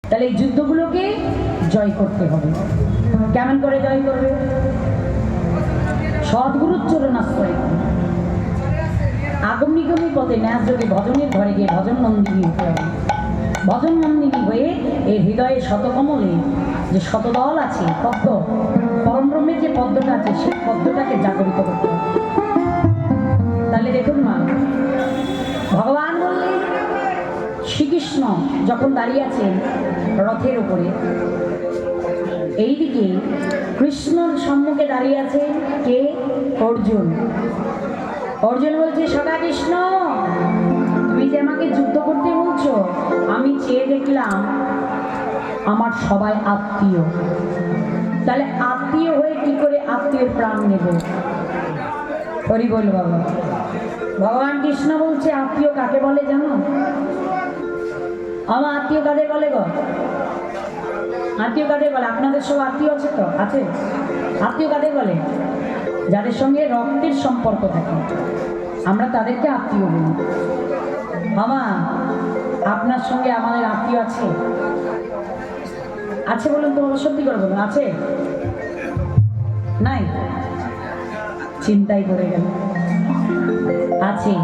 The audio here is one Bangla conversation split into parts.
তাহলে এই যুদ্ধগুলোকে জয় করতে হবে। কেমন করে জয় করবে? সদ্গুরুর চরণাশ্রয়, আগম নিগমী পথে ন্যাস যোগে ভজনের ঘরে গিয়ে ভজন নন্দিনী হতে হবে। ভজন নন্দিনী হয়ে এই হৃদয়ে শতকমলে যে শতদল আছে, পদ্ম, পরমব্রহ্মের যে পদ্মটা আছে, সেই পদ্মটাকে জাগরিত করতে হবে। তাহলে দেখুন মা, ভগবান বললেন, শ্রীকৃষ্ণ যখন দাঁড়িয়ে আছেন রথের উপরে, এইদিকে কৃষ্ণর সম্মুখে দাঁড়িয়ে আছে কে? অর্জুন। অর্জুন বলছে, সদা কৃষ্ণ, তুমি যে আমাকে যুদ্ধ করতে বলছো, আমি চেয়ে দেখলাম আমার সবাই আত্মীয়। তাহলে আত্মীয় হয়ে কি করে আত্মীয় প্রাণ নেব? হরি বল বাবা। ভগবান কৃষ্ণ বলছে, আত্মীয় কাকে বলে জানো? আমার আত্মীয় কাদের বলে গো? আত্মীয় কাদের বলে? আপনাদের সব আত্মীয় আছে তো? আছে? আত্মীয় কাদের বলে? যাদের সঙ্গে রক্তের সম্পর্ক থাকে, আমরা তাদেরকে আত্মীয় বলি। মামা, আপনার সঙ্গে আমাদের আত্মীয় আছে? আছে বলুন তো, সত্যি করে বলুন, আছে? নাই? চিন্তাই করে গেল। আছে।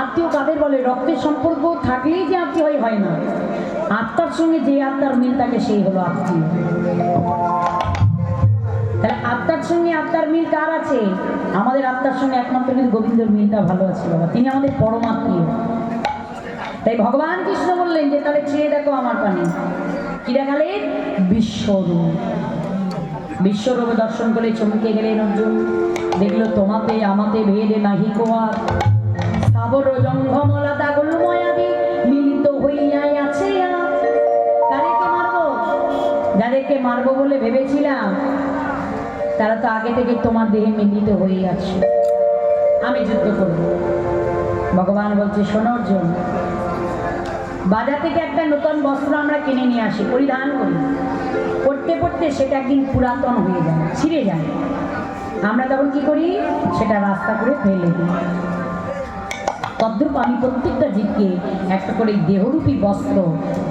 আত্মীয় কাদের বলে? রক্তের সম্পর্ক থাকলেই যে আত্মীয় হয় না। আত্মার সঙ্গে যে আত্মার মিল থাকে সেই হলো আত্মীয়। তাহলে আত্মার সঙ্গে আত্মার মিল কার আছে? আমাদের আত্মার সঙ্গে একমাত্র কিন্তু গোবিন্দর মিলটা ভালো আছে বাবা, তিনি আমাদের পরমাত্মীয়। তাই ভগবান কৃষ্ণ বললেন যে তাহলে চেয়ে দেখো আমার পানে। কি দেখালেন? বিশ্বরূপ। বিশ্বরূপ দর্শন করে চমকে গেলেন অর্জুন। দেখলো তোমাতে আমাতে ভেদে নাহি কোয়ার, স্থাবর জঙ্গমলতা গুলময়াদি মিলিত হইয়াই আছে। কাদেরকে মারবো? যাদেরকে মারবো বলে ভেবেছিলাম, তারা তো আগে থেকে তোমার দেহে মিলিত হয়ে আছে। আমি যুদ্ধ করব। ভগবান বলছে, শোনো অর্জুন, বাজার থেকে একটা নতুন বস্ত্র আমরা কিনে নিয়ে আসি, পরিধান করি। পড়তে পড়তে সেটা একদিন পুরাতন হয়ে যায়, ছিঁড়ে যায়। আমরা তখন কি করি? সেটা রাস্তা করে ফেলে দিই। তদ্রূপ আমি প্রত্যেকটা জীবকে একটা করে দেহরূপী বস্ত্র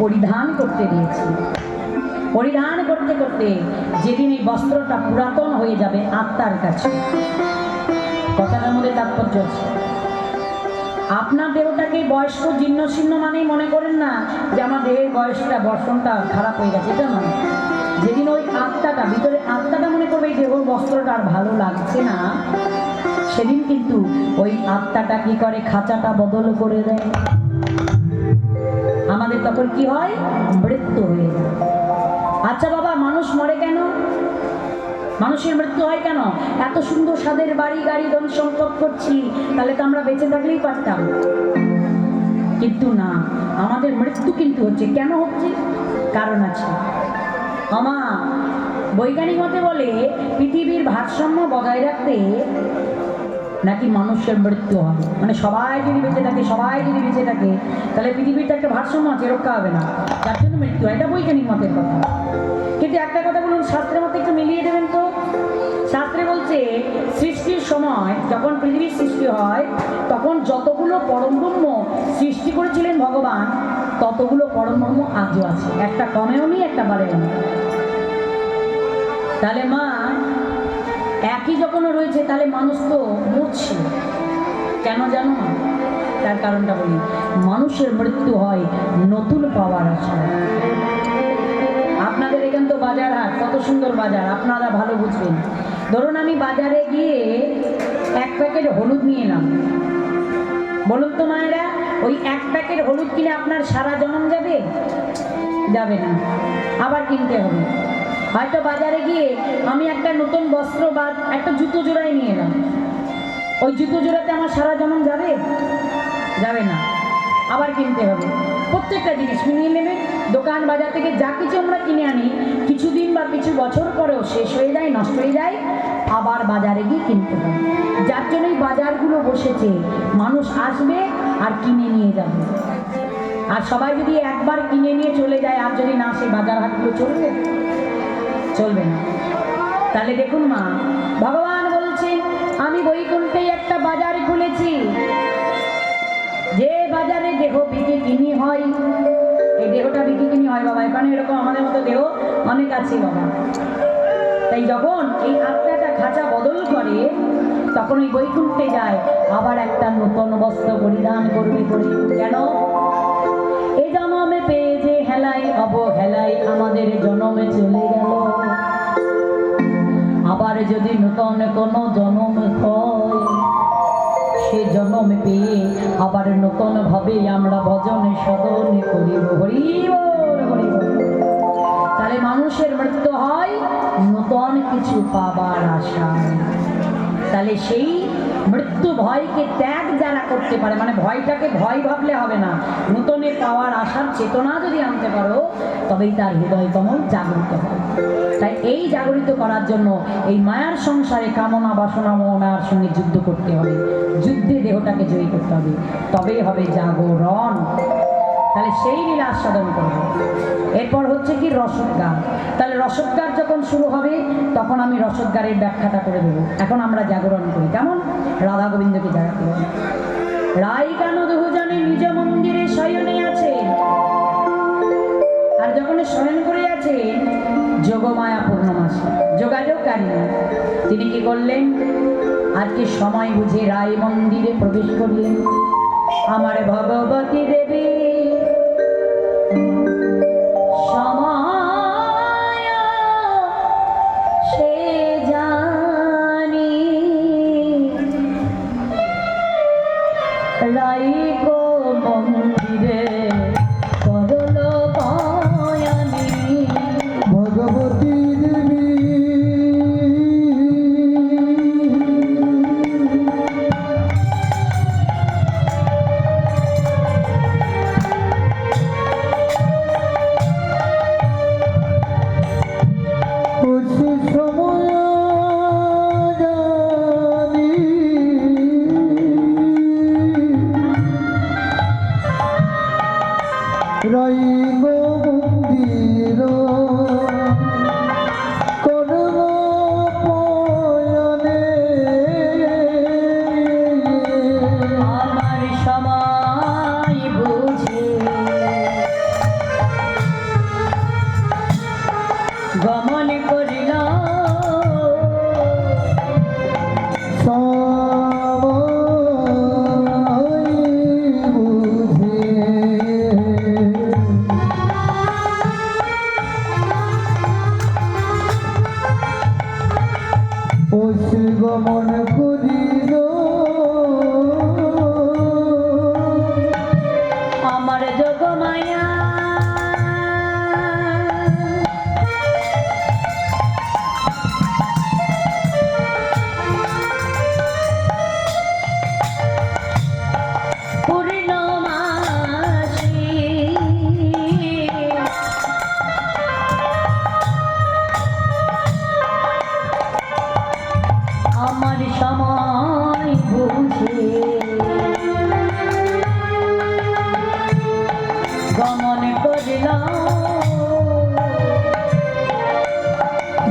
পরিধান করতে দিয়েছি। পরিধান করতে করতে যেদিন এই বস্ত্রটা পুরাতন হয়ে যাবে আত্মার কাছে, কথাটার মধ্যে তাৎপর্য আছে। আপনার দেহটাকে বয়স্ক জীর্ণশীর্ণ মানেই মনে করেন না যে আমার দেহের বয়সটা বর্ষণটা খারাপ হয়ে গেছে, এটা নয়। যেদিন ওই আত্মাটা, ভিতরে আত্মাটা মনে করবে এই দেহর বস্ত্রটা আর ভালো লাগছে না, সেদিন কিন্তু ওই আত্মাটা কি করে? খাঁচাটা বদল করে দেয়। আমাদের তখন কি হয়? মৃত্যু হয়ে যায়। আচ্ছা বাবা, মানুষ মরে কেন? মানুষের মৃত্যু হয় কেন? এত সুন্দর স্বাদের বাড়ি গাড়ি ধন সম্পদ করছি, তাহলে তো আমরা বেঁচে থাকলেই পারতাম। কিন্তু না, আমাদের মৃত্যু কিন্তু হচ্ছে। কেন হচ্ছে? কারণ আছে। আমা বৈজ্ঞানিক মতে বলে, পৃথিবীর ভারসাম্য বজায় রাখতে নাকি মানুষের মৃত্যু হবে। মানে সবাই যদি বেঁচে থাকে, সবাই যদি বেঁচে থাকে, তাহলে পৃথিবীতে একটা ভারসাম্য আছে, রক্ষা হবে না, যার জন্য মৃত্যু হয়। এটা বৈজ্ঞানিক মতের কথা। কিন্তু একটা কথা বলুন, শাস্ত্রের মতে একটু মিলিয়ে দেবেন তো। শাস্ত্রে বলছে, সৃষ্টির সময় যখন পৃথিবীর সৃষ্টি হয়, তখন যতগুলো পরমব্রহ্ম সৃষ্টি করেছিলেন ভগবান, ততগুলো পরমব্রহ্ম আজও আছে। একটা কমেও নেই, একটা বাড়েও নেই। তাহলে মা, একই যখন রয়েছে, তাহলে মানুষ তো মরছে কেন জানো? তার কারণটা বলি। মানুষের মৃত্যু হয় নতুন পাওয়ার আশায়। আপনাদের এখান তো বাজার হাট, কত সুন্দর বাজার, আপনারা ভালো বুঝবেন। ধরুন আমি বাজারে গিয়ে এক প্যাকেট হলুদ নিয়ে এলাম, বলুন তো মায়েরা, ওই এক প্যাকেট হলুদ কিনে আপনার সারা জনম যাবে? যাবে না, আবার কিনতে হবে। হয়তো বাজারে গিয়ে আমি একটা নতুন বস্ত্র বা একটা জুতো জোড়াই নিয়ে এলাম, ওই জুতো জোড়াতে আমার সারা জনম যাবে? যাবে না, আবার কিনতে হবে। প্রত্যেকটা জিনিস কিনে নেবে, দোকান বাজার থেকে যা কিছু আমরা কিনে আনি, কিছুদিন বা কিছু বছর পরেও শেষ হয়ে যায়, নষ্ট হয়ে যায়, আবার বাজারে গিয়ে কিনতে হবে। যার জন্যই বাজারগুলো বসেছে, মানুষ আসবে আর কিনে নিয়ে যাবে। আর সবাই যদি একবার কিনে নিয়ে চলে যায়, আর যদি না আসে, বাজার হাটগুলো চলবে? চলবে না। তাহলে দেখুন মা, ভগবান বলছেন, আমি বৈকুণ্ঠে একটা বাজার খুলেছি, যে বাজারে দেহ বিক্রি কিনি হয়, এই দেহটা ওখানে এরকম আমাদের মতো দেহ অনেক আছে বাবা। তাই যখন এই আত্মাটা খাঁচা বদল করে তখন ওই বৈকুণ্ঠে যায়, আবার একটা নতুন বস্ত্র পরিধান করবে করে। কেন? এই জন্মে পেয়ে যে হেলাই অবহেলাই আমাদের জন্মে চলে গেল, আবার যদি নতুন কোনো জন্ম হয় সে জন্ম পেয়ে আবার নতুন ভাবে আমরা ভজনে সদন করিব। হরি বল হরি বল। তাহলে মানুষের মৃত্যু হয় নতুন কিছু পাবার আশায়। তাহলে সেই মৃত্যু ভয়কে ত্যাগ যারা করতে পারে, মানে ভয়টাকে ভয় ভাবলে হবে না, নূতনে পাওয়ার আশার চেতনা যদি আনতে পারো তবেই তার হৃদয় কমল জাগরিত হয়। তাই এই জাগরিত করার জন্য এই মায়ার সংসারে কামনা বাসনা মনার সঙ্গে যুদ্ধ করতে হবে, যুদ্ধে দেহটাকে জয়ী করতে হবে, তবেই হবে জাগরণ। তাহলে সেই লীলা আস্বাদন করবো। এরপর হচ্ছে কি রসদগান। তাহলে রসদগান যখন শুরু হবে তখন আমি রসদগানের ব্যাখ্যাটা করে দেবো। এখন আমরা জাগরণ করি কেমন? রাধা গোবিন্দকে জাগাতে হবে। রাই কেন দুজনে নিজ মন্দিরে শয়নে আছে, আর যখন শয়ন করে আছে যোগমায়া পূর্ণমাসী যোগাযোগকারী তিনি কি করলেন? আজকে সময় বুঝে রায় মন্দিরে প্রবেশ করলেন। আমার ভগবতী দেবী সময় সে জানি রাই গো মন্দিরে করল বয়ানি। ভগবতী দেবী রাই গো মন্দির করল পয়নে। আমার সময় বুঝে গমন করিল গমন করিল আমার যোগমায়া। পূর্ণমাসী আমার সময় বুঝে গমন করিল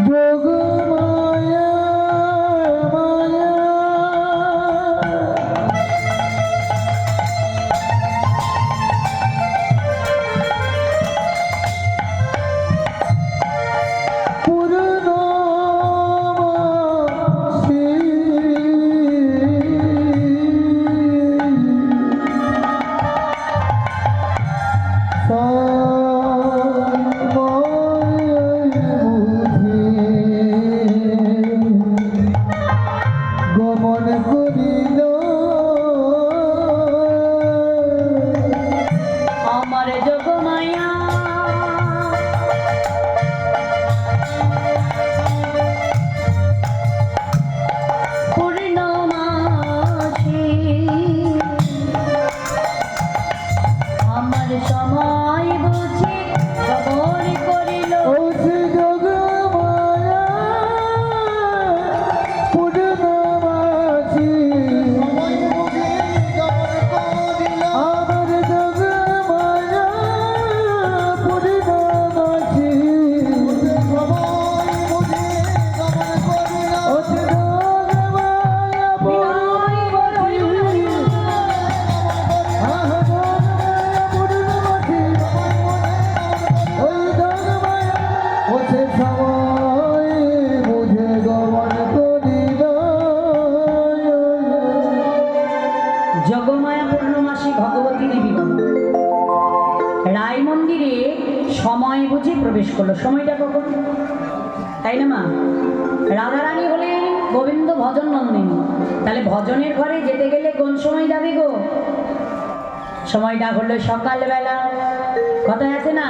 যোগমায়া মায়া। মন্দিরে সময় বুঝে প্রবেশ করলো। সময়টা কখন, তাই না মা? রাধারানী হলেন গোবিন্দ ভজন নন্দিনী, তাহলে ভজনের ঘরে যেতে গেলে কোন সময় যাবে গো? সময়টা হলো সকালবেলা, কথায় আছে না